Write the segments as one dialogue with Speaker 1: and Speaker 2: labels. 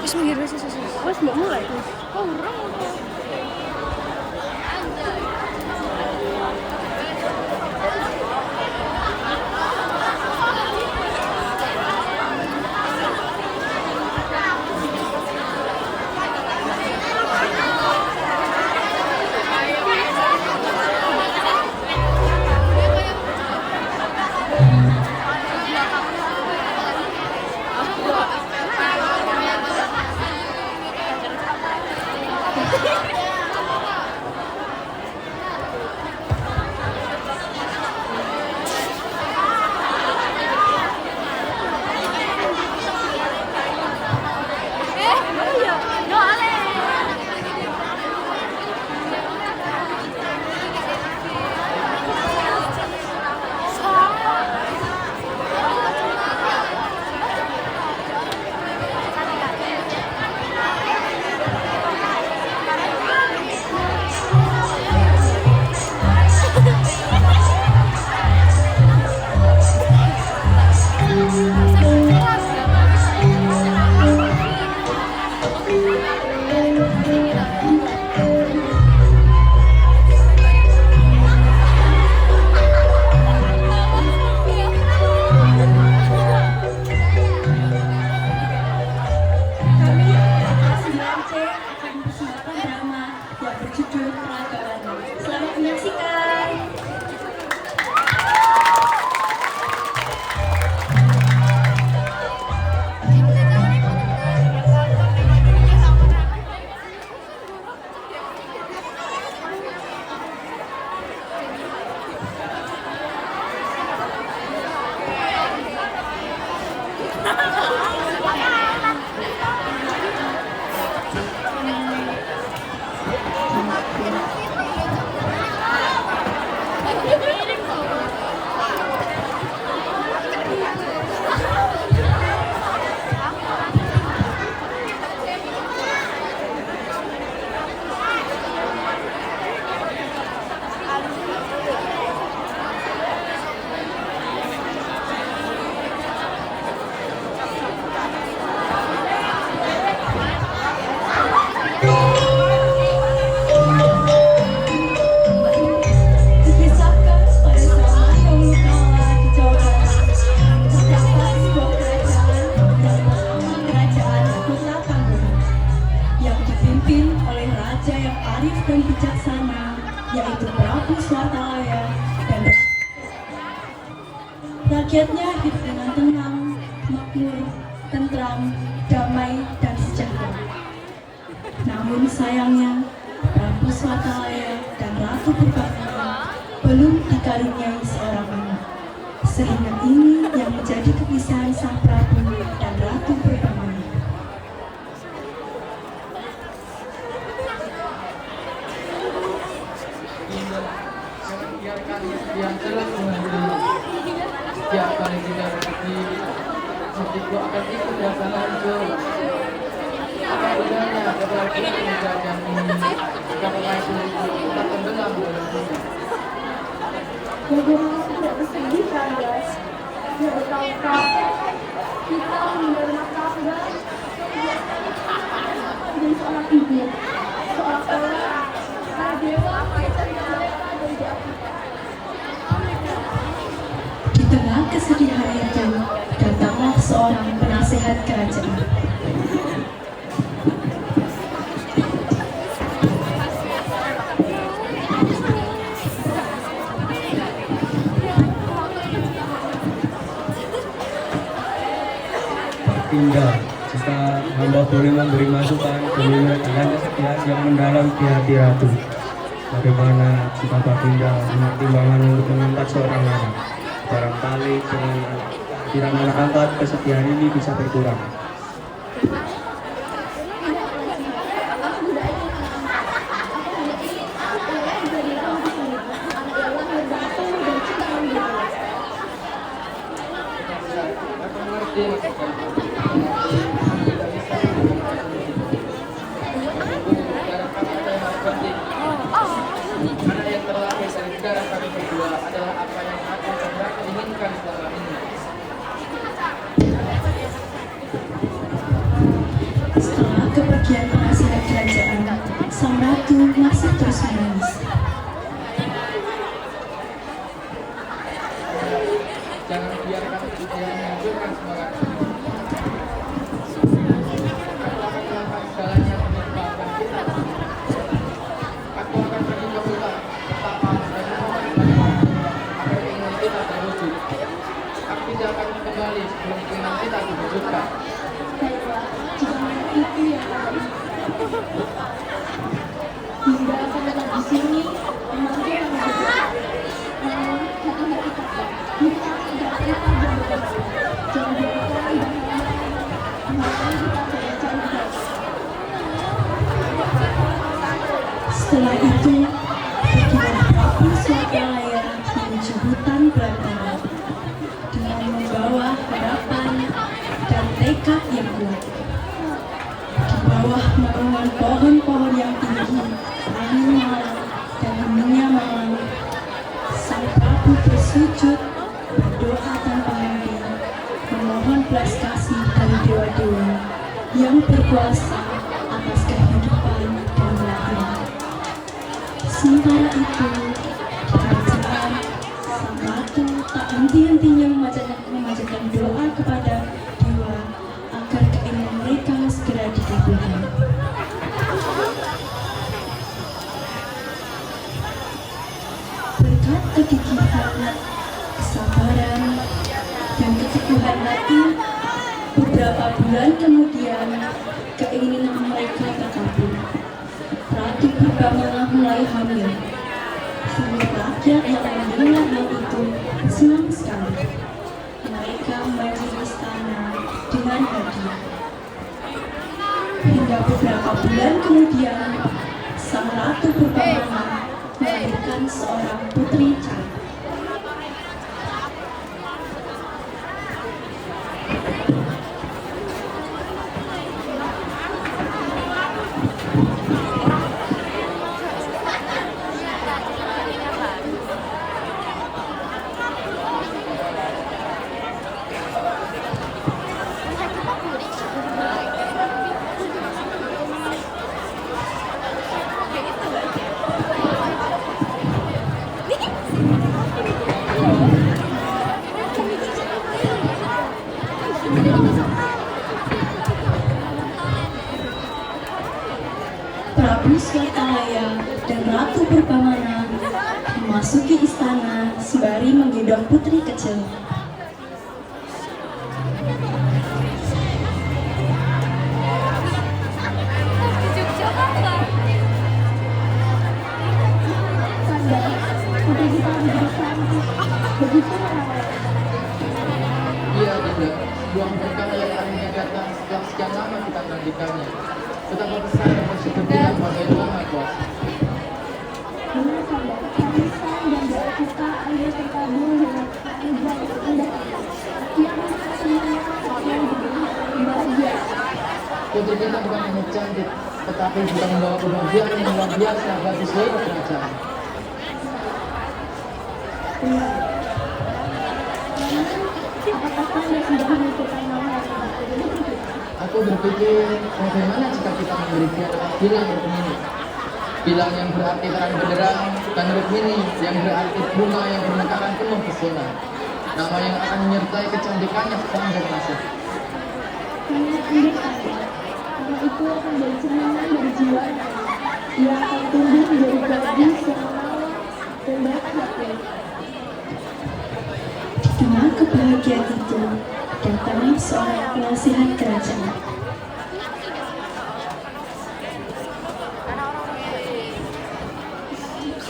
Speaker 1: Wis minggir wis.
Speaker 2: Wes mbok mulai.
Speaker 1: Oh, urung.
Speaker 3: dan bijaksana, yaitu Prabu Swartalaya dan rakyatnya hidup dengan tenang, makmur, tentram, damai, dan sejahtera. Namun sayangnya, Prabu Swartalaya dan Ratu Purbakala belum dikaruniai seorang anak, sehingga ini yang menjadi kegelisahan sang Prabu dan Ratu Purbakala.
Speaker 4: Yang telah menghadiri setiap kali kita rezeki hatiku akan ikut rasa hancur. Apa bedanya kebahagiaan menjaga ini karena itu kita tenggelam dalam dunia.
Speaker 5: Bagaimana tidak bersedih kan guys? Ya betapa kita menerima kabar dari seorang ibu, seolah-olah dewa mereka dari di Afrika.
Speaker 3: Di tengah kesedihan itu, datanglah seorang penasehat kerajaan.
Speaker 6: Tinggal, jika hamba boleh memberi masukan demi meredakan kesedihan yang mendalam di hati ratu. Bagaimana jika Baginda mempertimbangkan untuk mengangkat seorang anak? Barangkali dengan kehadiran anak angkat, kesedihan ini bisa berkurang.
Speaker 4: Karena yang terlahir dari darah kami berdua adalah apa yang aku dan Ratu inginkan selama ini.
Speaker 3: bagian penasihat kerajaan, sang ratu masih terus menangis.
Speaker 4: Jangan biarkan dia menghancurkan semangat. Aku akan melakukan segalanya demi kebaikan kita. Aku akan pergi ke hutan, bertapa dan memohon kepada Allah agar keinginan kita terwujud. Aku tidak akan kembali sebelum keinginan kita diwujudkan.
Speaker 5: Baiklah, jika itu yang ada. Hingga akan tetap di sini, membantu yang berbeda. Namun, hati-hati kakak, kita tidak rela dan berbeda. Jangan biarkan dan menghargai kita berbicara baik.
Speaker 3: Setelah itu, pergilah Prabu Swatalaya menuju hutan belantara dengan membawa harapan dan tekad yang kuat. Di bawah naungan pohon-pohon yang tinggi, angin malam dan heningnya malam, sang Prabu bersujud, berdoa tanpa henti, memohon belas kasih dari dewa-dewa yang berkuasa atas kehidupan dan kematian. Sementara itu, di kerajaan, sang ratu tak henti-hentinya memanjatkan doa kepada dewa agar keinginan mereka segera dikabulkan. Berkat kegigihan, kesabaran, dan keteguhan hati, beberapa bulan kemudian keinginan mereka terkabul. Ratu Purbamana mulai hamil. Seluruh rakyat yang mendengar hal itu senang sekali. Mereka memanggil istana dengan hadiah. Hingga beberapa bulan kemudian, sang Ratu Purbamana melahirkan seorang putri cantik. Prabu Swatalaya dan Ratu Purbamana memasuki istana sembari menggendong putri kecil.
Speaker 5: Kanda, putri kita begitu cantik, begitu menawan.
Speaker 4: Iya, Dinda. Buang berkah yang akhirnya datang setelah sekian lama kita menantikannya. Betapa besar dan bersyukur kita pada Yang Maha Kuasa.
Speaker 5: Benar Kanda, tangisan dan doa kita akhirnya terkabul dengan anugerah yang indah. Yang kita semuanya yang bahagia.
Speaker 4: Putri kita bukan hanya cantik, tetapi juga membawa kebahagiaan yang luar biasa bagi seluruh kerajaan.
Speaker 5: Benar. Apakah Kanda sudah memikirkan hal yang begitu?
Speaker 4: Aku berpikir bagaimana jika kita memberi dia nama Gilang Rukmini. Gilang yang berarti terang benderang dan Rukmini yang berarti bunga yang bermekaran penuh pesona. Nama yang akan menyertai kecantikannya sepanjang masa.
Speaker 5: Sangat indah Kanda. Karena itu akan jadi cerminan dari jiwa. Ia akan tumbuh menjadi gadis yang menawan dan baik hati.
Speaker 3: Di tengah kebahagiaan itu, datang seorang penasihat kerajaan.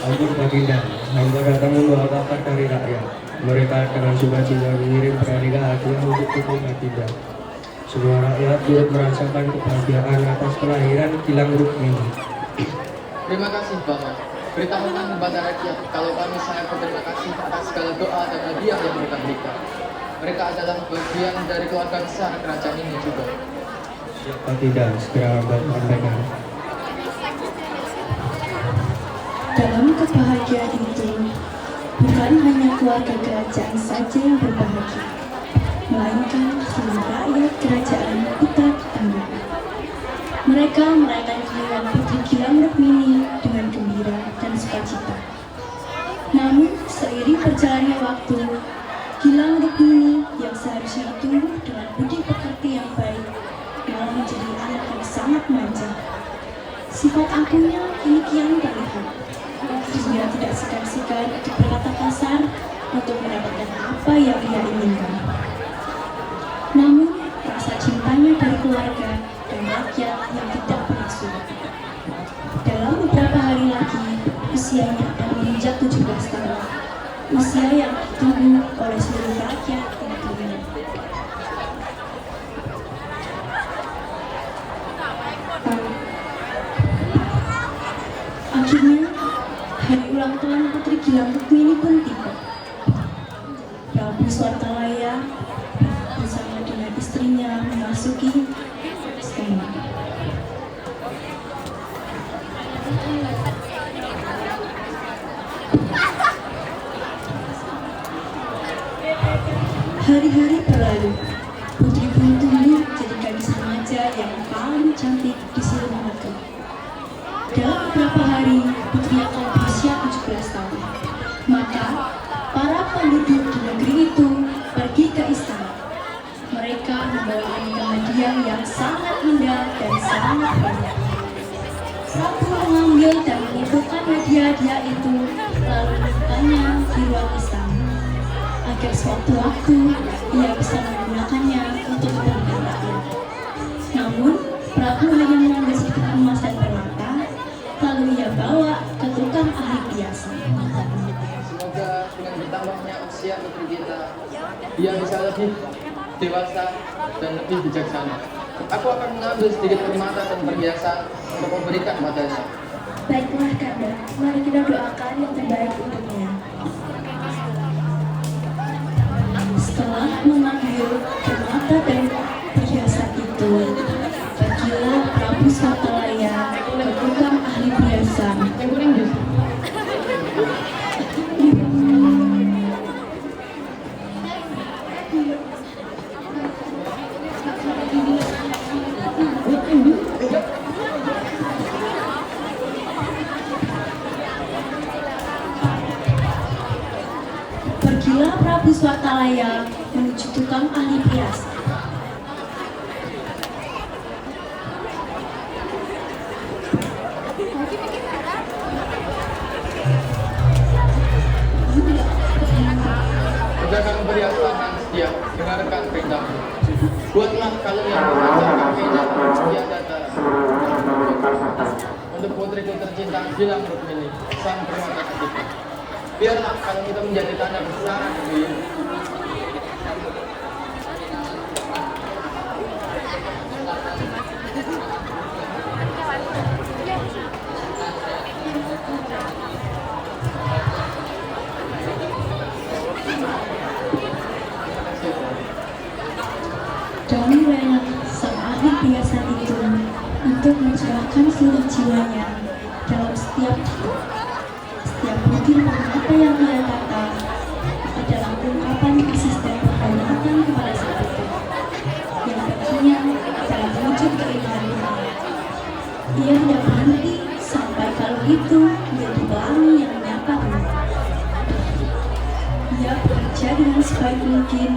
Speaker 6: Ampun Baginda, hamba datang membawa kabar dari rakyat. Mereka dengan sukacita mengirim berharga hadiah untuk putri Baginda. Semua rakyat turut merasakan kebahagiaan atas kelahiran Gilang Rukmini.
Speaker 4: Terima kasih Bapak. Beritahukan kepada rakyat kalau kami sangat berterima kasih atas segala doa dan hadiah yang mereka berikan. Mereka adalah bagian dari keluarga besar kerajaan ini juga.
Speaker 6: Siap Baginda, segera hamba sampaikan.
Speaker 3: Dalam kebahagiaan itu, bukan hanya keluarga kerajaan saja yang berbahagia, melainkan seluruh rakyat kerajaan ikut bangga. Mereka merayakan kelahiran Putri Gilang Rukmini dengan gembira dan sukacita. Namun, seiring berjalannya waktu, Gilang Rukmini yang seharusnya tumbuh dengan budi pekerti yang baik malah menjadi anak yang sangat manja. Sifat angkuhnya kini kian terlihat. Dia tidak segan-segan untuk berkata kasar untuk mendapatkan apa yang ia inginkan. Namun, rasa cintanya dari keluarga dan rakyat yang tidak pernah surut. Dalam beberapa hari lagi, usianya akan menginjak 17 tahun. Usia yang ditunggu oleh seluruh rakyat di dunia. Akhirnya, hari ulang tahun Putri Gilang Rukmini pun tiba. Prabu Swartalaya bersama dengan istrinya memasuki istana. Hari-hari berlalu, Putri pun tumbuh jadi gadis remaja yang paling cantik di seluruh negeri. Dalam beberapa hari, Putri akan berusia 17 tahun. Maka, para penduduk di negeri itu pergi ke istana. Mereka membawa aneka hadiah yang sangat indah dan sangat banyak. Prabu mengambil dan mengumpulkan hadiah-hadiah itu, lalu menyimpannya di ruang istana, agar sewaktu-waktu ia bisa menggunakannya untuk kepentingan rakyat. Namun, Prabu hanya mengambil sedikit emas dan permata, lalu ia bawa ke tukang ahli biasa.
Speaker 4: Semoga dengan bertambahnya usia putri kita, dia bisa lebih dewasa dan lebih bijaksana. Aku akan mengambil sedikit permata dan perhiasan untuk memberikan padanya.
Speaker 3: Baiklah Kanda, mari kita doakan yang terbaik untuknya. Setelah mengambil permata dan perhiasan itu, pergilah Prabu Swartalaya ke tukang ahli biasa. Pergilah Prabu Swartalaya menuju tukang ahli biasa.
Speaker 4: Jika kamu berhiasan dan setia, dengarkan perintahku. Buatlah kalung yang berdasarkan keindahan setia data untuk putriku tercinta Gilang Rukmini, sang permata hatiku. Biarlah kalung itu menjadi tanda kebesaran negeri ini.
Speaker 3: Dami rela sang ahli biasa itu untuk mencurahkan seluruh jiwanya dalam setiap butir permata yang ia tata adalah ungkapan kasih dan penghormatan kepada sang putri yang baginya dalam wujud keindahan. Ia tidak berhenti sampai kalung itu menjadi pelangi yang menyapa rumah. Ia bekerja dengan sebaik mungkin,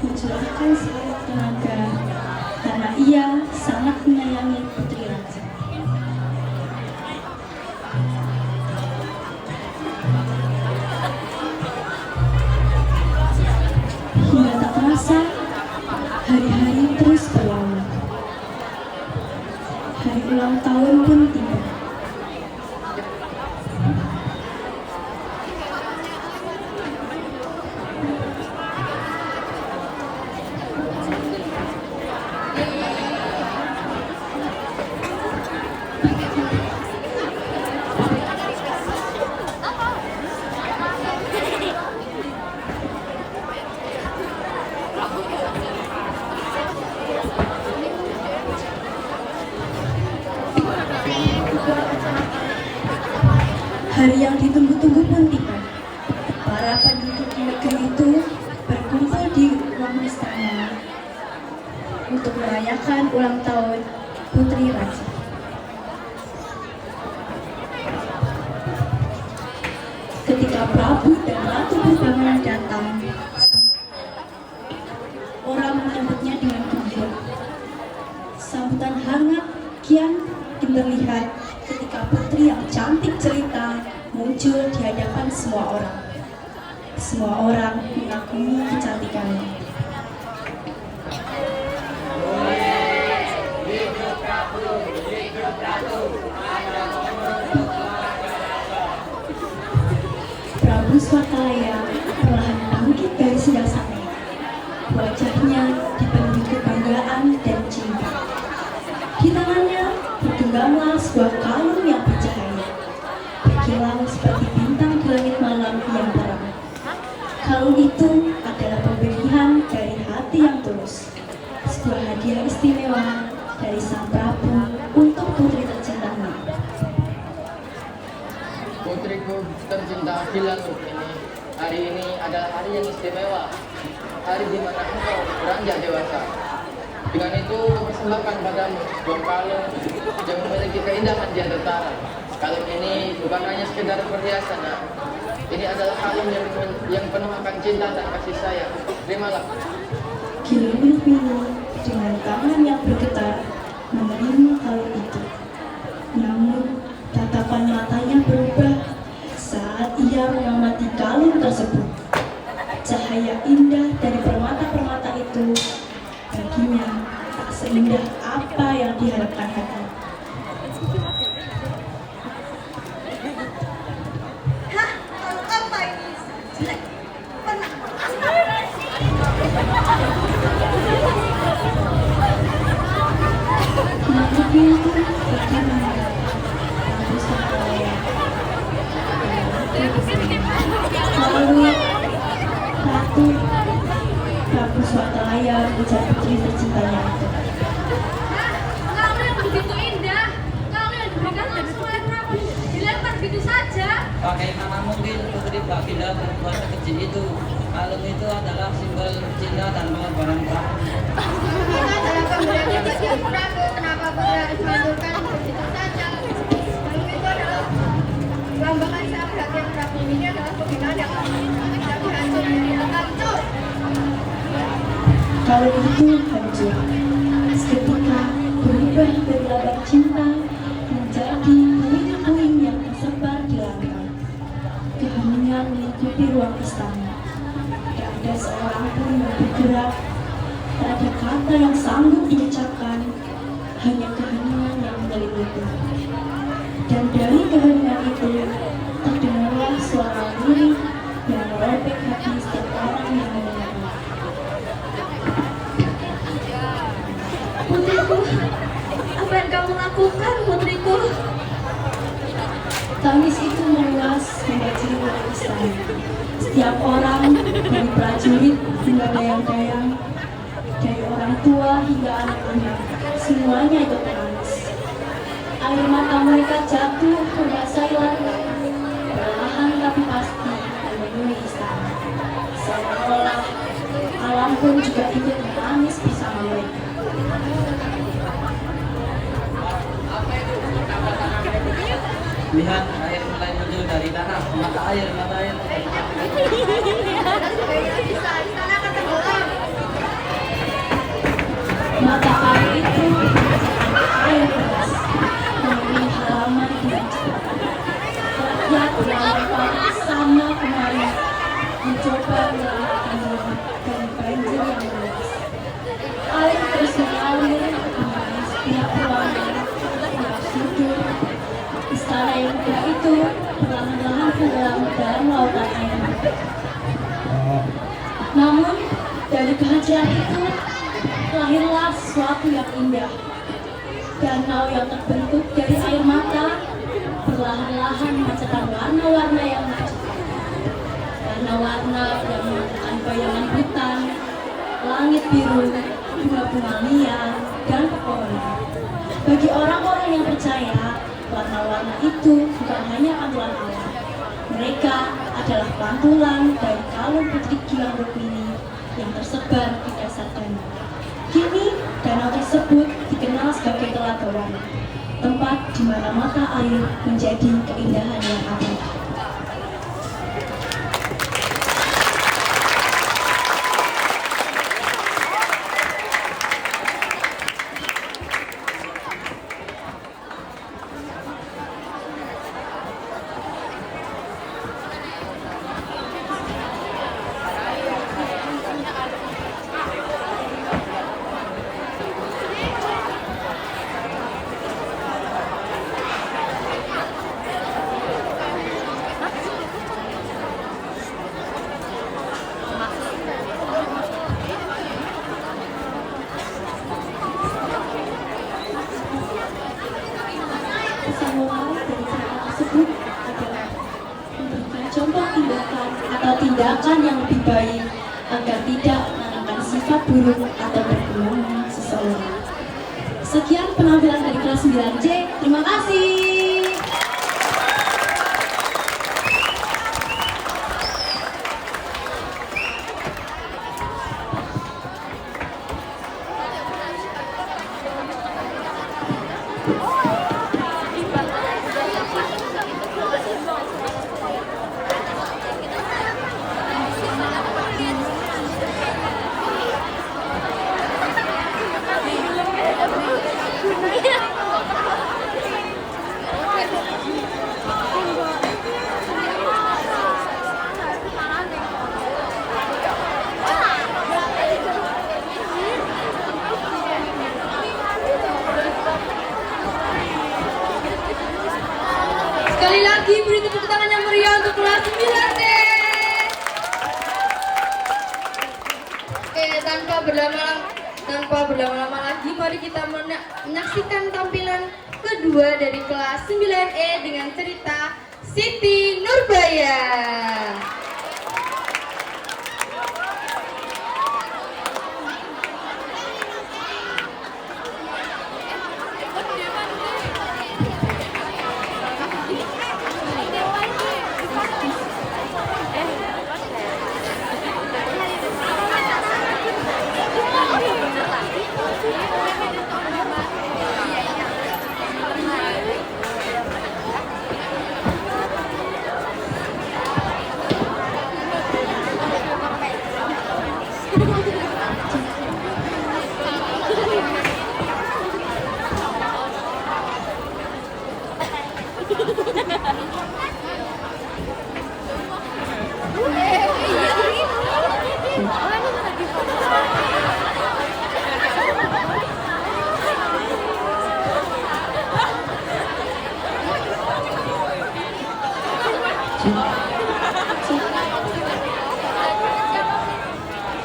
Speaker 3: mencurahkan seluruh tenaga karena ia sangat menyayangi putri raja. Hingga tak terasa, hari-hari terus berlalu. Hari ulang tahun pun tiba. Hari yang ditunggu-tunggu pun tiba. Para penduduk negeri itu berkumpul di ruang istana untuk merayakan ulang tahun Putri Raja. Sambutan hangat kian terlihat ketika putri yang cantik jelita muncul di hadapan semua orang. Semua orang mengagumi kecantikannya. Prabu Swatalaya perlahan bangkit dari singgasananya. Wajahnya dipenuhi kebanggaan dan cinta. Di tangannya bergenggamlah sebuah kalung yang bercahaya, berkilau seperti bintang di langit malam yang terang. Kalung itu adalah pemberian dari hati yang tulus, sebuah hadiah istimewa dari sang Prabu untuk putri tercintanya.
Speaker 4: Putriku tercinta Gilang Rukmini, hari ini adalah hari yang istimewa, hari di mana engkau beranjak dewasa. Dengan itu, kupersembahkan padamu sebuah kalung yang memiliki keindahan di atas tanah. Kalung ini bukan hanya sekedar perhiasan, nah. Ini adalah kalung yang penuh akan cinta dan kasih sayang. Terimalah.
Speaker 3: Gilang Rukmini dengan tangan yang bergetar menerima kalung itu. Namun, tatapan matanya berubah saat ia mengamati kalung tersebut. Cahaya indah dari permata-permata itu baginya tak seindah apa yang diharapkan hati.
Speaker 5: Hah? Kalau apa ini? Jelek. Pernah.
Speaker 3: Menanggapi itu, pergi menghadap Prabu Swatalaya. Lalu, Prabu Swatalaya mengejar putri tercintanya itu.
Speaker 1: Kalung yang begitu indah, kalung yang diberikan langsung oleh Prabu, dilempar begitu saja.
Speaker 2: Bagaimana mungkin putri Baginda berbuat sekecil itu? Kalung itu adalah simbol cinta dan pengorbanan Prabu.
Speaker 5: Ini adalah pemberian yang kecil Prabu. Kenapa Putri harus menghancurkan begitu saja? Kalung itu adalah lambangkan perhatian Prabu. Ini adalah pembinaan yang tidak berhancur. Hancur.
Speaker 3: Kalung itu hancur. Seketika berubah dari lambang cinta menjadi puing-puing yang tersebar di lantai. Keheningan meliputi ruang istana. Tak ada seorang pun yang bergerak. Tak ada kata yang sanggup diucapkan. Hanya keheningan yang menyelimuti. Dan dari keheningan itu terdengarlah suara lirik yang merobek hati setiap orang yang mendengarnya.
Speaker 1: Putriku, apa yang kamu lakukan, putriku?
Speaker 3: Tangis itu meluas membanjiri ruang istana. Setiap orang, dari prajurit hingga dayang-dayang, dari orang tua hingga anak-anak, semuanya ikut menangis. Air mata mereka jatuh membasahi langit, perlahan tapi pasti memenuhi istana. Seolah-olah alam pun juga ikut menangis bersama mereka.
Speaker 2: Lihat, air mulai muncul dari tanah. Mata air.
Speaker 5: Istana akan tenggelam.
Speaker 3: Mata air itu air deras memenuhi halaman dengan cepat. Rakyat yang lempar sana kemari mencoba melarikan diri dari banjir yang meluas. Air terus mengalir memenuhi setiap ruangan, setiap sudut. Istana yang megah itu perlahan-lahan tenggelam dalam lautan air. Namun dari kehadiran itu lahirlah sesuatu yang indah. Danau yang terbentuk dari air mata perlahan-lahan memancarkan warna-warna yang menakjubkan. Warna-warna yang menyatakan bayangan hutan, langit biru, bunga-bunga liar, dan pepohonan. Bagi orang-orang yang percaya, warna-warna itu bukan hanya pantulan alam. Mereka adalah pantulan dari kalung putri Gilang Rukmini yang tersebar di dasar danau. Kini, danau tersebut dikenal sebagai Telaga Warna, tempat di mana mata air menjadi keindahan yang abadi. Pesan moral dari cerita tersebut adalah memberikan contoh tindakan atau tindakan yang lebih baik agar tidak menanamkan sifat buruk atau berkembang seseorang. Sekian penampilan dari kelas 9C. Terima kasih.
Speaker 1: Sekali lagi beri tepuk tangan yang meriah untuk kelas 9D. Oke, tanpa berlama-lama lagi, mari kita menyaksikan tampilan kedua dari kelas 9E dengan cerita Siti Nurbaya.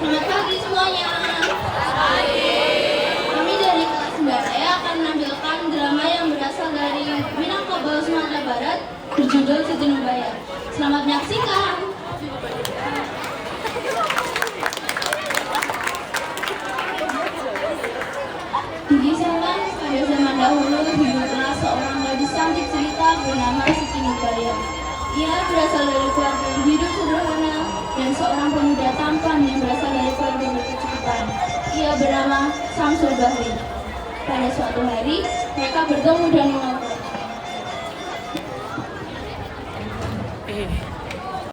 Speaker 5: Selamat pagi semuanya. Kami dari kelas 9E akan menampilkan drama yang berasal dari Minangkabau, Sumatera Barat berjudul Siti Nurbaya. Selamat menyaksikan. Dikisahkan pada zaman dahulu hiduplah seorang gadis cantik cerita bernama Siti Nurbaya. Ia berasal dari keluarga yang hidup sederhana dan seorang pemuda tampan yang berasal dari keluarga berkecukupan. Ia bernama Samsul Bahri. Pada suatu hari, mereka bertemu dan